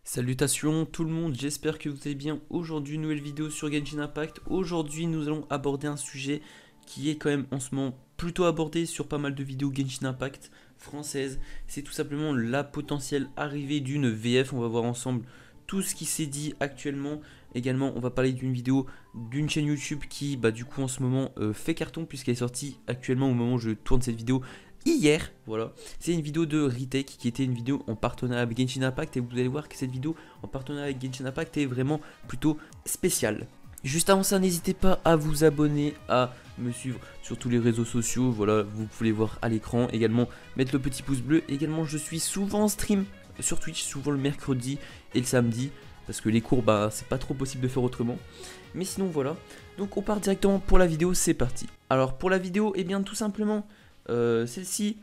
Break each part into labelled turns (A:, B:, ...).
A: Salutations tout le monde, j'espère que vous allez bien. Aujourd'hui, une nouvelle vidéo sur Genshin Impact. Aujourd'hui, nous allons aborder un sujet qui est quand même en ce moment plutôt abordé sur pas mal de vidéos Genshin Impact françaises. C'est tout simplement la potentielle arrivée d'une VF. On va voir ensemble tout ce qui s'est dit actuellement. Également, on va parler d'une vidéo d'une chaîne YouTube qui, du coup, en ce moment fait carton puisqu'elle est sortie actuellement au moment où je tourne cette vidéo. Hier, voilà, c'est une vidéo de Retake qui était une vidéo en partenariat avec Genshin Impact et vous allez voir que cette vidéo en partenariat avec Genshin Impact est vraiment plutôt spéciale. Juste avant ça, n'hésitez pas à vous abonner, à me suivre sur tous les réseaux sociaux, voilà, vous pouvez voir à l'écran, également mettre le petit pouce bleu. Également, je suis souvent en stream sur Twitch, souvent le mercredi et le samedi, parce que les cours, c'est pas trop possible de faire autrement. Mais sinon, voilà, donc on part directement pour la vidéo, c'est parti. Alors pour la vidéo, eh bien tout simplement... celle-ci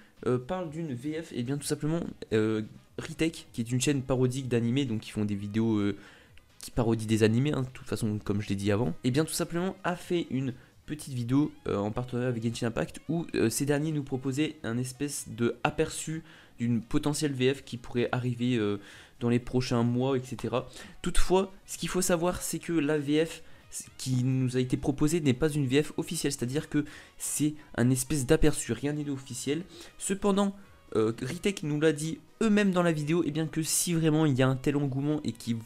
A: parle d'une VF et bien tout simplement Retake, qui est une chaîne parodique d'animés, donc qui font des vidéos qui parodient des animés, de toute façon comme je l'ai dit avant, et bien tout simplement a fait une petite vidéo en partenariat avec Genshin Impact où ces derniers nous proposaient un espèce de aperçu d'une potentielle VF qui pourrait arriver dans les prochains mois, etc. Toutefois, ce qu'il faut savoir, c'est que la VF qui nous a été proposé n'est pas une VF officielle, c'est-à-dire que c'est un espèce d'aperçu, rien n'est officiel. Cependant, Retake nous l'a dit eux-mêmes dans la vidéo, et bien que si vraiment il y a un tel engouement et qu'on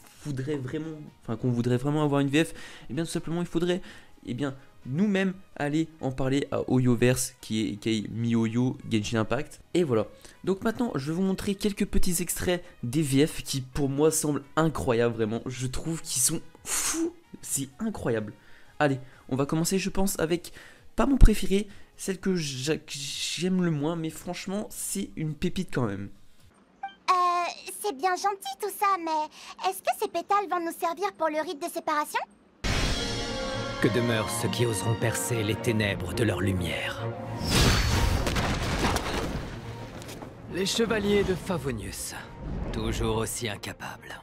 A: voudrait vraiment avoir une VF, et bien tout simplement il faudrait nous-mêmes aller en parler à Oyoverse qui est MiOyo Genshin Impact. Et voilà. Donc maintenant, je vais vous montrer quelques petits extraits des VF qui pour moi semblent incroyables vraiment. Je trouve qu'ils sont fous. C'est incroyable. Allez, on va commencer je pense avec, pas mon préféré, celle que j'aime le moins, mais franchement c'est une pépite quand même.
B: C'est bien gentil tout ça, mais est-ce que ces pétales vont nous servir pour le rite de séparation?
C: Que demeurent ceux qui oseront percer les ténèbres de leur lumière. Les chevaliers de Favonius, toujours aussi incapables.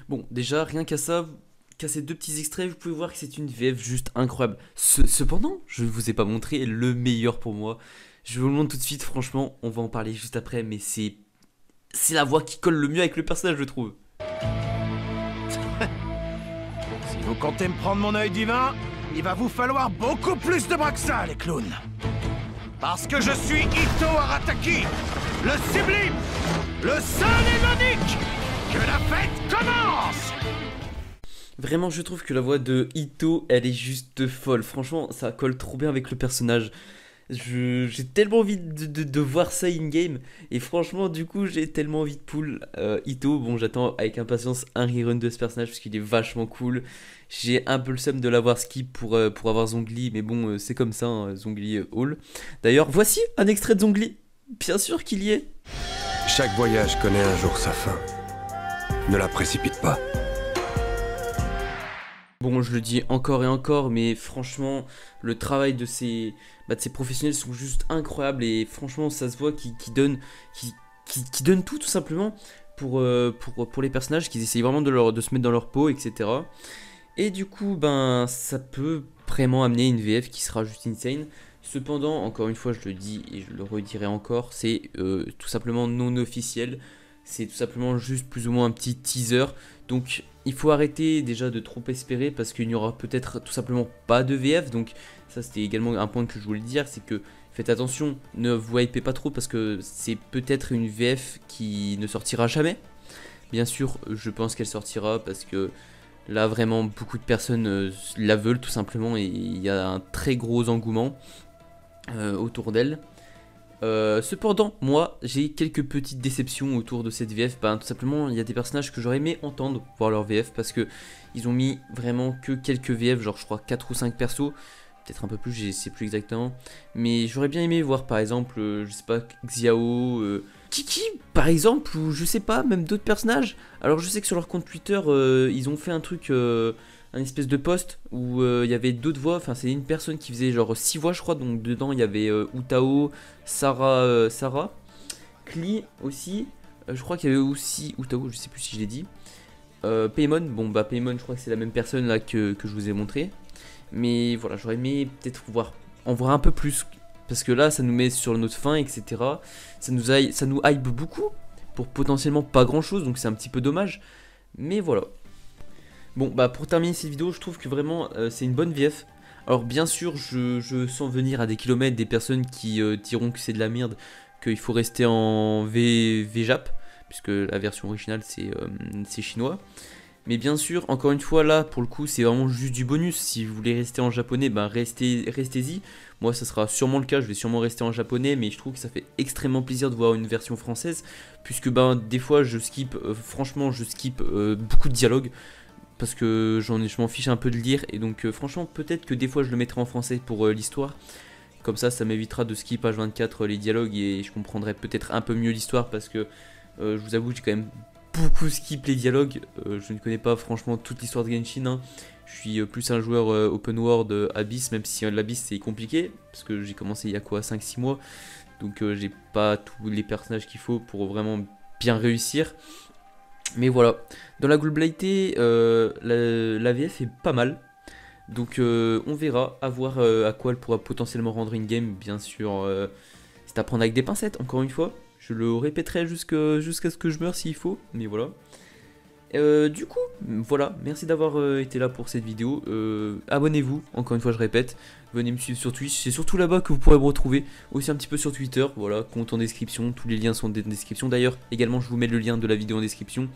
A: Bon, déjà, rien qu'à ça, qu'à ces deux petits extraits, vous pouvez voir que c'est une VF juste incroyable. Cependant, je ne vous ai pas montré le meilleur pour moi. Je vous le montre tout de suite, franchement, on va en parler juste après, mais c'est la voix qui colle le mieux avec le personnage, je trouve.
D: Si vous comptez me prendre mon œil divin, il va vous falloir beaucoup plus de bras que ça, les clowns. Parce que je suis Ito Arataki, le sublime, le seul et l'unique. Que la fête commence!
A: Vraiment, je trouve que la voix de Ito, elle est juste folle. Franchement, ça colle trop bien avec le personnage. J'ai tellement envie de voir ça in-game. Et franchement, du coup, j'ai tellement envie de pull Ito. Bon, j'attends avec impatience un rerun de ce personnage parce qu'il est vachement cool. J'ai un peu le seum de l'avoir skip pour avoir Zhongli. Mais bon, c'est comme ça, hein, Zhongli Hall. D'ailleurs, voici un extrait de Zhongli. Bien sûr qu'il y est.
E: Chaque voyage connaît un jour sa fin. Ne la précipite pas.
A: Bon, je le dis encore et encore, mais franchement, le travail de ces professionnels sont juste incroyables et franchement, ça se voit qu'ils donnent tout simplement pour les personnages, qu'ils essayent vraiment de se mettre dans leur peau, etc. Et du coup, ça peut vraiment amener une VF qui sera juste insane. Cependant, encore une fois, je le dis et je le redirai encore, c'est tout simplement non officiel. C'est tout simplement juste plus ou moins un petit teaser. Donc il faut arrêter déjà de trop espérer parce qu'il n'y aura peut-être tout simplement pas de VF. Donc ça c'était également un point que je voulais dire, c'est que faites attention, ne vous hypez pas trop parce que c'est peut-être une VF qui ne sortira jamais. Bien sûr, je pense qu'elle sortira parce que là vraiment beaucoup de personnes la veulent tout simplement et il y a un très gros engouement autour d'elle. Cependant, moi, j'ai quelques petites déceptions autour de cette VF. Tout simplement, il y a des personnages que j'aurais aimé entendre voir leur VF parce que ils ont mis vraiment que quelques VF, genre je crois 4 ou 5 persos, peut-être un peu plus, je sais plus exactement. Mais j'aurais bien aimé voir par exemple, je sais pas, Xiao, Kiki par exemple, ou je sais pas, même d'autres personnages. Alors je sais que sur leur compte Twitter, ils ont fait un truc... un espèce de post où il y avait d'autres voix, enfin c'est une personne qui faisait genre 6 voix je crois, donc dedans il y avait Utao, Sarah, Klee aussi, je crois qu'il y avait aussi Utao, je sais plus si je l'ai dit, Paimon, Paimon je crois que c'est la même personne là que je vous ai montré, mais voilà j'aurais aimé peut-être en voir un peu plus, parce que là ça nous met sur notre fin etc, ça nous hype beaucoup, pour potentiellement pas grand chose, donc c'est un petit peu dommage. Mais voilà. Bon, bah pour terminer cette vidéo, je trouve que vraiment c'est une bonne VF. Alors bien sûr, je sens venir à des kilomètres des personnes qui diront que c'est de la merde, qu'il faut rester en VJap, puisque la version originale c'est chinois. Mais bien sûr, encore une fois là, pour le coup, c'est vraiment juste du bonus. Si vous voulez rester en japonais, ben restez-y. Moi, ça sera sûrement le cas, je vais sûrement rester en japonais, mais je trouve que ça fait extrêmement plaisir de voir une version française, puisque ben des fois je skip, franchement je skip beaucoup de dialogues, parce que je m'en fiche un peu de lire, et donc franchement peut-être que des fois je le mettrai en français pour l'histoire. Comme ça m'évitera de skip H24 les dialogues, et je comprendrai peut-être un peu mieux l'histoire, parce que je vous avoue que j'ai quand même beaucoup skip les dialogues. Je ne connais pas franchement toute l'histoire de Genshin, hein. Je suis plus un joueur open world Abyss, même si l'Abyss c'est compliqué, parce que j'ai commencé il y a quoi 5-6 mois, donc j'ai pas tous les personnages qu'il faut pour vraiment bien réussir. Mais voilà, dans la globalité, la VF est pas mal. Donc on verra, à voir à quoi elle pourra potentiellement rendre in-game. Bien sûr, c'est à prendre avec des pincettes, encore une fois. Je le répéterai jusqu'à ce que je meure s'il faut, mais voilà. Du coup, voilà, merci d'avoir été là pour cette vidéo. Abonnez-vous, encore une fois je répète. Venez me suivre sur Twitch, c'est surtout là-bas que vous pourrez me retrouver. Aussi un petit peu sur Twitter, voilà, compte en description. Tous les liens sont en description. D'ailleurs, également je vous mets le lien de la vidéo en description.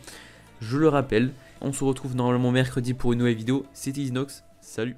A: Je le rappelle, on se retrouve normalement mercredi pour une nouvelle vidéo. C'était Iznox, salut.